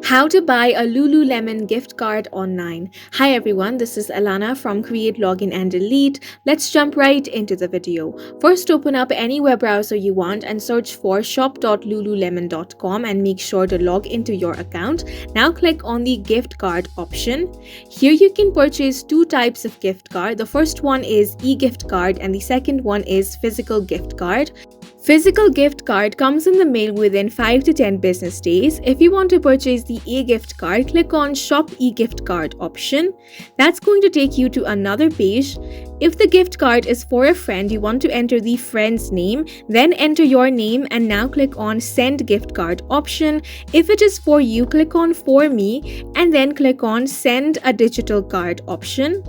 How to buy a Lululemon gift card online. Hi everyone, this is Alana from Create, Login and Delete. Let's jump right into the video. First, open up any web browser you want and search for shop.lululemon.com and make sure to log into your account. Now click on the gift card option. Here you can purchase two types of gift card. The first one is e-gift card and the second one is physical gift card. Physical gift card comes in the mail within 5 to 10 business days. If you want to purchase the e-gift card, click on Shop e-gift card option. That's going to take you to another page. If the gift card is for a friend, you want to enter the friend's name, then enter your name and now click on Send gift card option. If it is for you, click on For Me and then click on Send a digital card option.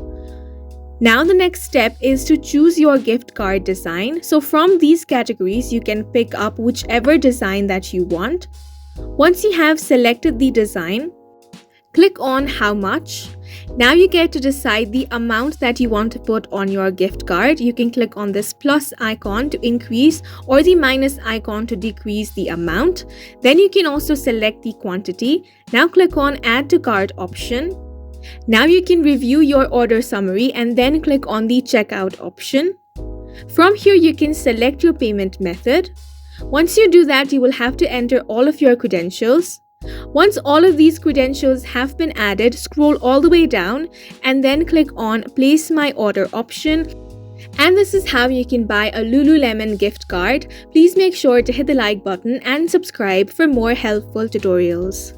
Now the next step is to choose your gift card design. So from these categories, you can pick up whichever design that you want. Once you have selected the design, click on How much. Now you get to decide the amount that you want to put on your gift card. You can click on this plus icon to increase or the minus icon to decrease the amount. Then you can also select the quantity. Now click on Add to Cart option. Now you can review your order summary and then click on the checkout option. From here you can select your payment method. Once you do that, you will have to enter all of your credentials. Once all of these credentials have been added, scroll all the way down and then click on Place My Order option. And this is how you can buy a Lululemon gift card. Please make sure to hit the like button and subscribe for more helpful tutorials.